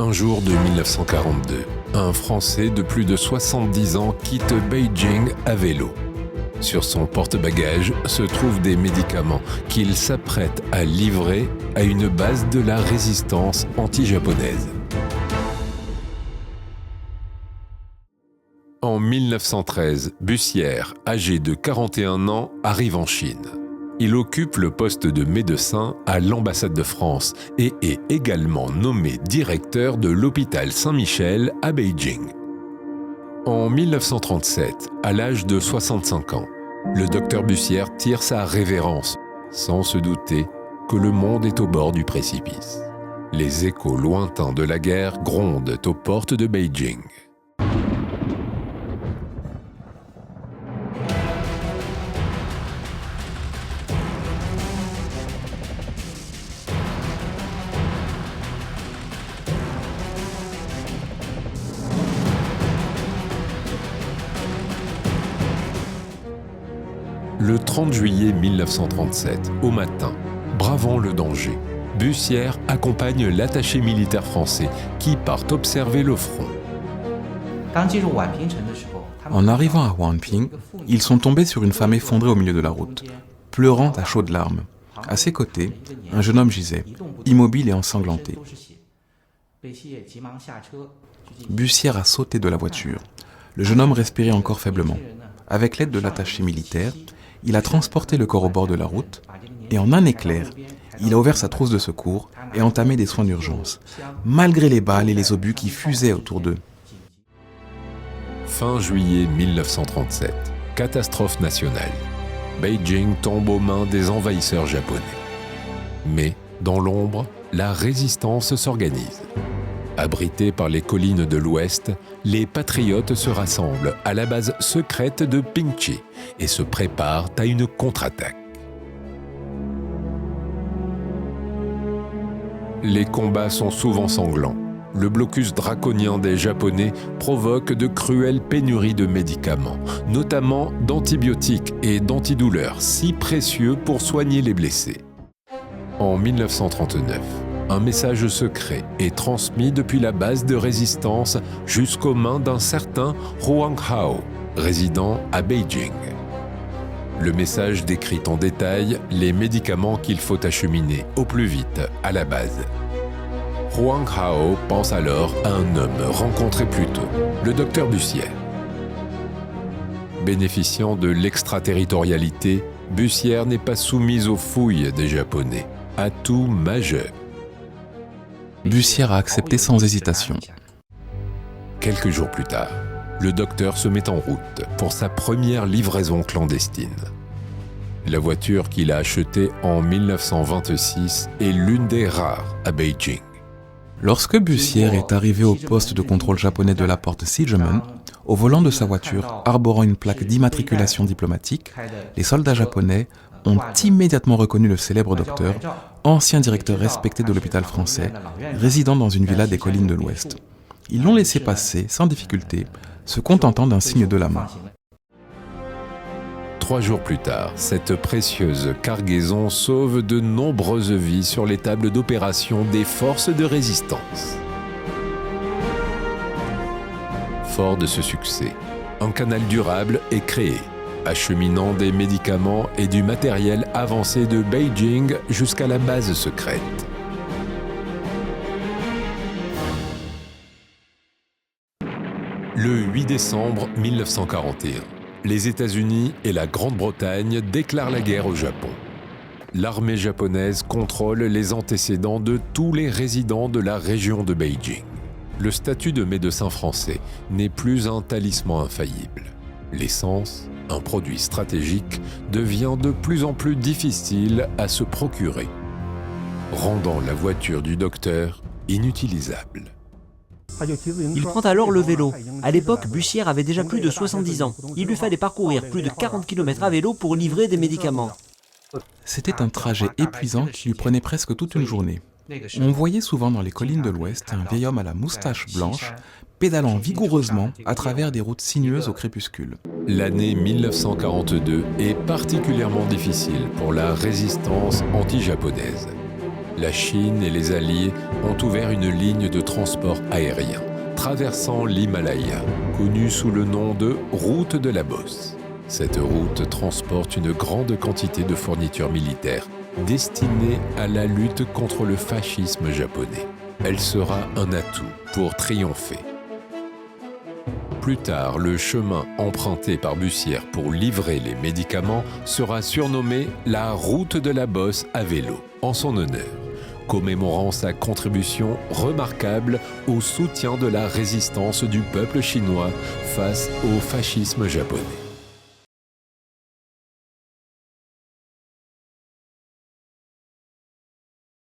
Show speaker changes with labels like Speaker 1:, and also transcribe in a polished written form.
Speaker 1: Un jour de 1942, un Français de plus de 70 ans quitte Beijing à vélo. Sur son porte-bagages se trouvent des médicaments qu'il s'apprête à livrer à une base de la résistance anti-japonaise. En 1913, Bussière, âgé de 41 ans, arrive en Chine. Il occupe le poste de médecin à l'ambassade de France et est également nommé directeur de l'hôpital Saint-Michel à Beijing. En 1937, à l'âge de 65 ans, le docteur Bussière tire sa révérence, sans se douter que le monde est au bord du précipice. Les échos lointains de la guerre grondent aux portes de Beijing. Le 30 juillet 1937, au matin, bravant le danger, Bussière accompagne l'attaché militaire français qui part observer le front.
Speaker 2: En arrivant à Wanping, ils sont tombés sur une femme effondrée au milieu de la route, pleurant à chaudes larmes. À ses côtés, un jeune homme gisait, immobile et ensanglanté. Bussière a sauté de la voiture. Le jeune homme respirait encore faiblement. Avec l'aide de l'attaché militaire, il a transporté le corps au bord de la route et en un éclair, il a ouvert sa trousse de secours et entamé des soins d'urgence, malgré les balles et les obus qui fusaient autour d'eux.
Speaker 1: Fin juillet 1937, catastrophe nationale. Beijing tombe aux mains des envahisseurs japonais. Mais, dans l'ombre, la résistance s'organise. Abrités par les collines de l'Ouest, les patriotes se rassemblent à la base secrète de Pingchi et se préparent à une contre-attaque. Les combats sont souvent sanglants. Le blocus draconien des Japonais provoque de cruelles pénuries de médicaments, notamment d'antibiotiques et d'antidouleurs, si précieux pour soigner les blessés. En 1939, un message secret est transmis depuis la base de résistance jusqu'aux mains d'un certain Huang Hao, résident à Beijing. Le message décrit en détail les médicaments qu'il faut acheminer au plus vite à la base. Huang Hao pense alors à un homme rencontré plus tôt, le docteur Bussière. Bénéficiant de l'extraterritorialité, Bussière n'est pas soumise aux fouilles des Japonais. Atout majeur.
Speaker 2: Bussière a accepté sans hésitation.
Speaker 1: Quelques jours plus tard, le docteur se met en route pour sa première livraison clandestine. La voiture qu'il a achetée en 1926 est l'une des rares à Beijing.
Speaker 2: Lorsque Bussière est arrivé au poste de contrôle japonais de la porte Sigemen, au volant de sa voiture arborant une plaque d'immatriculation diplomatique, les soldats japonais ont immédiatement reconnu le célèbre docteur, ancien directeur respecté de l'hôpital français, résidant dans une villa des collines de l'Ouest. Ils l'ont laissé passer sans difficulté, se contentant d'un signe de la main.
Speaker 1: 3 jours plus tard, cette précieuse cargaison sauve de nombreuses vies sur les tables d'opération des forces de résistance. Fort de ce succès, un canal durable est créé, acheminant des médicaments et du matériel avancé de Beijing jusqu'à la base secrète. Le 8 décembre 1941, les États-Unis et la Grande-Bretagne déclarent la guerre au Japon. L'armée japonaise contrôle les antécédents de tous les résidents de la région de Beijing. Le statut de médecin français n'est plus un talisman infaillible. L'essence, un produit stratégique, devient de plus en plus difficile à se procurer, rendant la voiture du docteur inutilisable.
Speaker 3: Il prend alors le vélo. À l'époque, Bussière avait déjà plus de 70 ans. Il lui fallait parcourir plus de 40 km à vélo pour livrer des médicaments.
Speaker 2: C'était un trajet épuisant qui lui prenait presque toute une journée. On voyait souvent dans les collines de l'Ouest un vieil homme à la moustache blanche, pédalant vigoureusement à travers des routes sinueuses au crépuscule.
Speaker 1: L'année 1942 est particulièrement difficile pour la résistance anti-japonaise. La Chine et les Alliés ont ouvert une ligne de transport aérien, traversant l'Himalaya, connue sous le nom de route de la Bosse. Cette route transporte une grande quantité de fournitures militaires destinées à la lutte contre le fascisme japonais. Elle sera un atout pour triompher. Plus tard, le chemin emprunté par Bussière pour livrer les médicaments sera surnommé la route de la Bosse à vélo, en son honneur, commémorant sa contribution remarquable au soutien de la résistance du peuple chinois face au fascisme japonais.